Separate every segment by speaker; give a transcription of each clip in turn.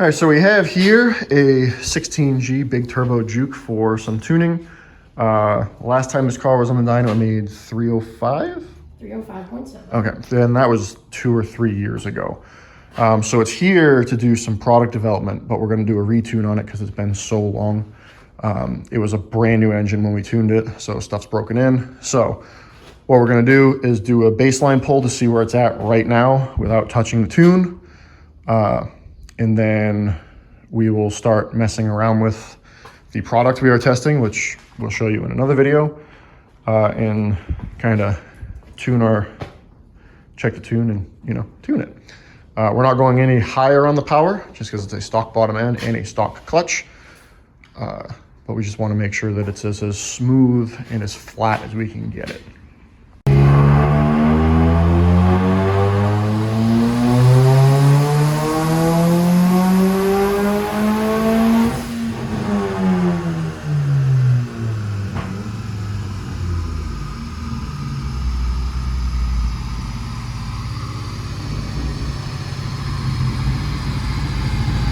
Speaker 1: All right, so we have here a 16G big turbo juke for some tuning. Last time this car was on the dyno, it made 305?
Speaker 2: 305.7.
Speaker 1: Okay, and that was 2 or 3 years ago. So it's here to do some product development, but we're gonna do a retune on it because it's been so long. It was a brand new engine when we tuned it, so stuff's broken in. So what we're gonna do is do a baseline pull to see where it's at right now without touching the tune. And then we will start messing around with the product we are testing, which we'll show you in another video, and kind of check the tune and, tune it. We're not going any higher on the power just because it's a stock bottom end and a stock clutch. But we just want to make sure that it's as smooth and as flat as we can get it.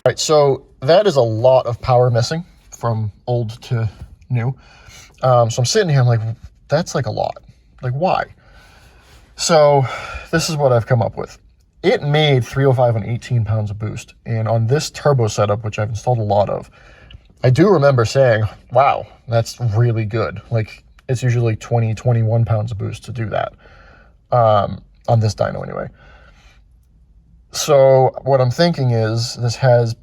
Speaker 1: All right, so that is a lot of power missing from old to new. So I'm sitting here, I'm like, that's like a lot. Like, why? So this is what I've come up with. It made 305 on 18 pounds of boost. And on this turbo setup, which I've installed a lot of, I do remember saying, wow, that's really good. Like, it's usually 20, 21 pounds of boost to do that. On this dyno anyway. So what I'm thinking is this has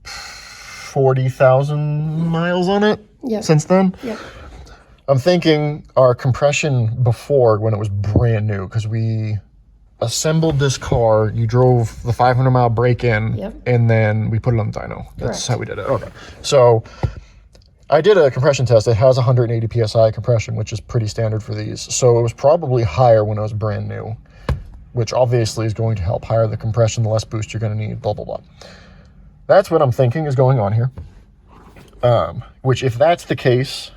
Speaker 1: 40,000 miles on it since then.
Speaker 2: Yep.
Speaker 1: I'm thinking our compression before, when it was brand new, because we assembled this car, you drove the 500-mile break-in, and then we put it on the dyno. That's how we did it. Okay. So I did a compression test. It has 180 PSI compression, which is pretty standard for these. So it was probably higher when it was brand new, which obviously is going to help. Higher the compression, the less boost you're going to need, blah, blah, blah. That's what I'm thinking is going on here. Which, if that's the case,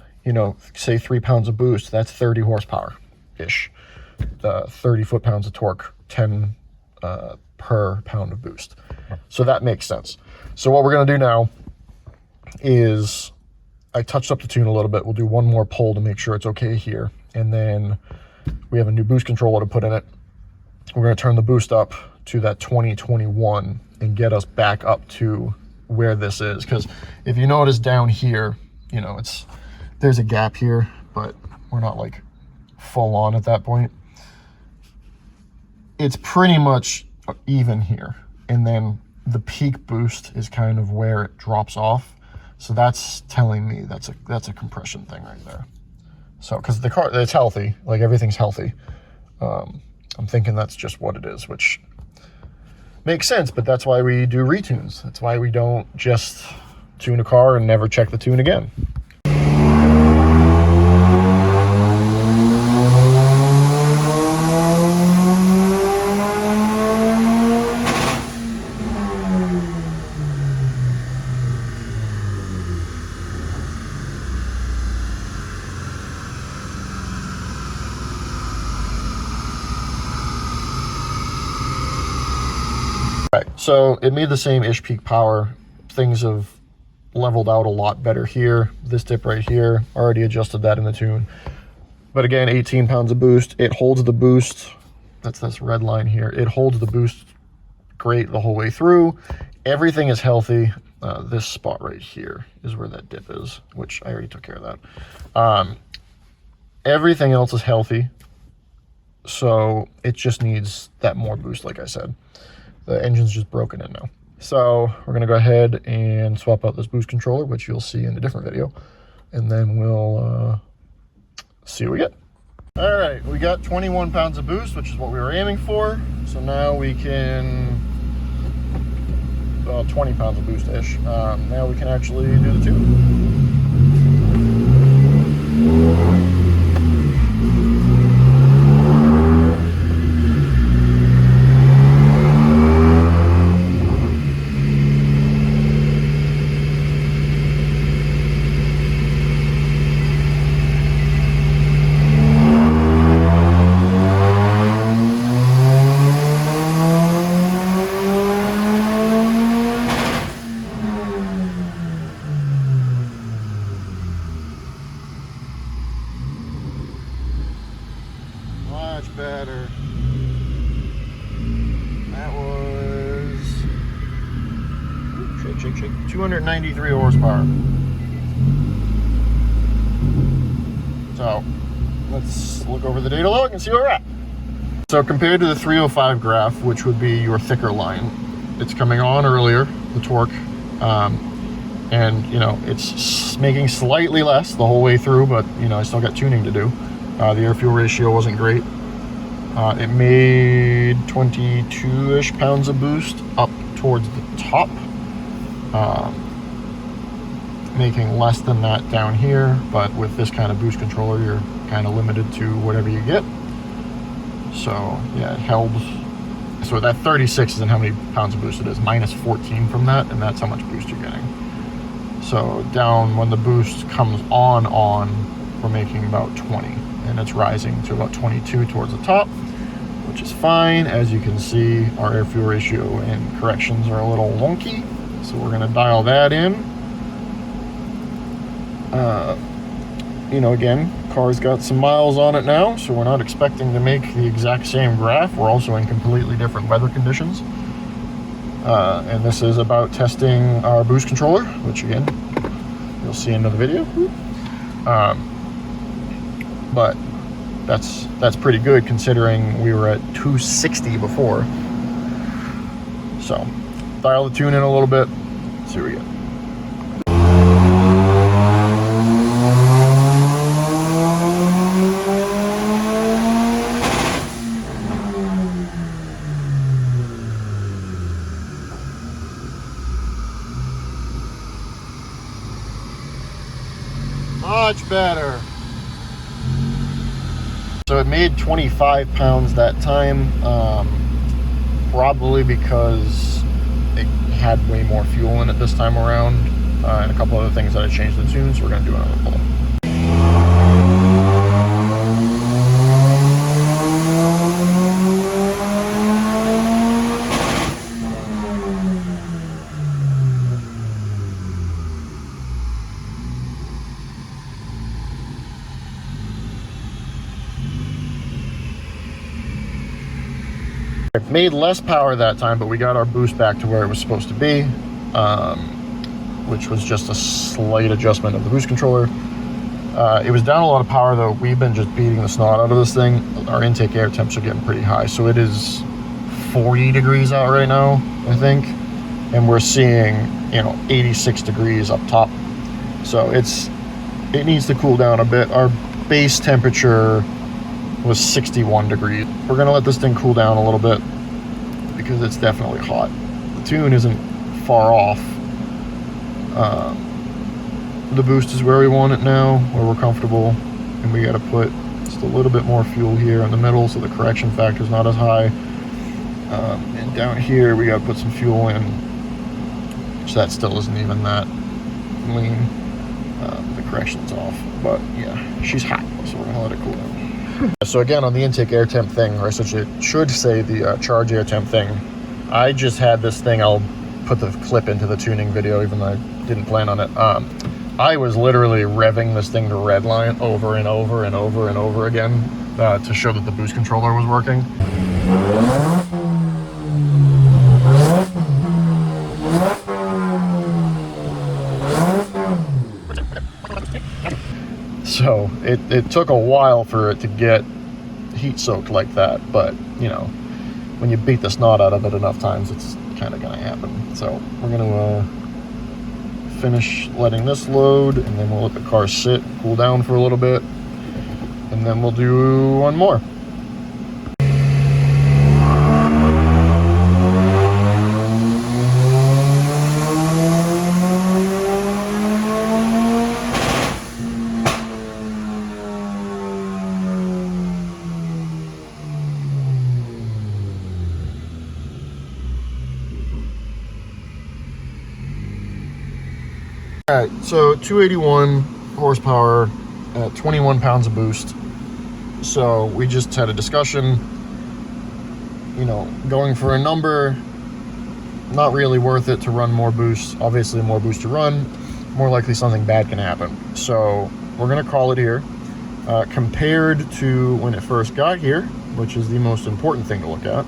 Speaker 1: say 3 pounds of boost, that's 30 horsepower-ish. 30 foot-pounds of torque, 10 per pound of boost. So that makes sense. So what we're going to do now is I touched up the tune a little bit. We'll do one more pull to make sure it's okay here. And then we have a new boost controller to put in it. We're going to turn the boost up to that 2021 and get us back up to where this is. Because if you notice down here, there's a gap here, but we're not like full on at that point. It's pretty much even here. And then the peak boost is kind of where it drops off. So that's telling me that's a compression thing right there. So, because the car, it's healthy, like everything's healthy. I'm thinking that's just what it is, which makes sense, but that's why we do retunes. That's why we don't just tune a car and never check the tune again. Right, so it made the same-ish peak power. Things have leveled out a lot better here. This dip right here, already adjusted that in the tune. But again, 18 pounds of boost. It holds the boost. That's this red line here. It holds the boost great the whole way through. Everything is healthy. This spot right here is where that dip is, which I already took care of that. Everything else is healthy. So it just needs that more boost, like I said. The engine's just broken in now. So we're gonna go ahead and swap out this boost controller, which you'll see in a different video. And then we'll see what we get. All right, we got 21 pounds of boost, which is what we were aiming for. So now we can, 20 pounds of boost-ish. Now we can actually do the tune. better. That was... Shake, 293 horsepower. So, let's look over the data log and see where we're at. So compared to the 305 graph, which would be your thicker line, it's coming on earlier, the torque, and you know, it's making slightly less the whole way through, but you know, I still got tuning to do. The air-fuel ratio wasn't great. It made 22-ish pounds of boost up towards the top, making less than that down here, but with this kind of boost controller, you're kind of limited to whatever you get. So yeah, it held. So that 36 isn't how many pounds of boost it is, minus 14 from that, and that's how much boost you're getting. So down when the boost comes on, we're making about 20, and it's rising to about 22 towards the top, which is fine. As you can see, our air-fuel ratio and corrections are a little wonky, so we're gonna dial that in. You know, again, car's got some miles on it now, so we're not expecting to make the exact same graph. We're also in completely different weather conditions. And this is about testing our boost controller, which again, you'll see in the video. But that's pretty good considering we were at 260 before. So, dial the tune in a little bit, see what we get. Much better. So it made 25 pounds that time, probably because it had way more fuel in it this time around, and a couple other things that I changed the tune, so we're going to do another pull. It made less power that time, but we got our boost back to where it was supposed to be, which was just a slight adjustment of the boost controller. It was down a lot of power though. We've been just beating the snot out of this thing. Our intake air temps are getting pretty high, so it is 40 degrees out right now, I think, and we're seeing, you know, 86 degrees up top. So it needs to cool down a bit. Our base temperature was 61 degrees. We're gonna let this thing cool down a little bit because it's definitely hot. The tune isn't far off. The boost is where we want it now, where we're comfortable, and we gotta put just a little bit more fuel here in the middle so the correction factor is not as high. And down here we gotta put some fuel in, which that still isn't even that lean. The correction's off, but yeah, she's hot, so we're gonna let it cool down. So again, on the intake air temp thing, or it should say the charge air temp thing, I just had this thing, I'll put the clip into the tuning video even though I didn't plan on it. I was literally revving this thing to redline over and over and over and over again to show that the boost controller was working. So it took a while for it to get heat soaked like that, but you know, when you beat the snot out of it enough times, it's kind of gonna happen. So we're gonna finish letting this load, and then we'll let the car sit, cool down for a little bit, and then we'll do one more. All right, so 281 horsepower, 21 pounds of boost. So we just had a discussion, you know, going for a number, not really worth it to run more boost. Obviously, more boost to run, more likely something bad can happen. So we're gonna call it here. Compared to when it first got here, which is the most important thing to look at,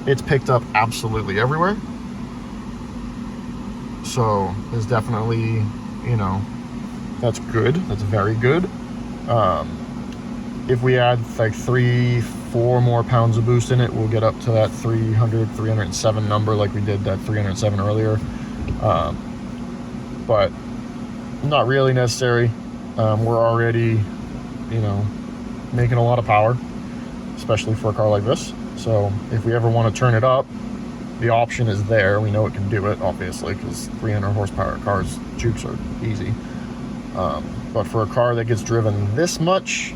Speaker 1: it's picked up absolutely everywhere. So there's definitely, you know, that's good. That's very good. If we add like 3-4 more pounds of boost in it, we'll get up to that 307 number, like we did that 307 earlier. But not really necessary. We're already, you know, making a lot of power, especially for a car like this. So if we ever want to turn it up, the option is there. We know it can do it, obviously, because 300 horsepower cars, jukes are easy. But for a car that gets driven this much,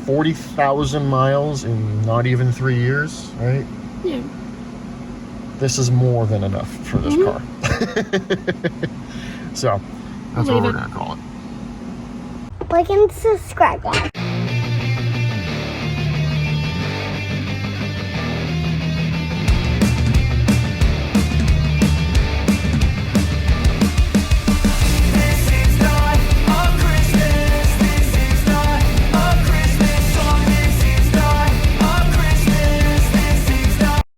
Speaker 1: 40,000 miles in not even 3 years, right?
Speaker 2: Yeah.
Speaker 1: This is more than enough for this car. So that's what we're going to call it.
Speaker 3: Like and subscribe, guys.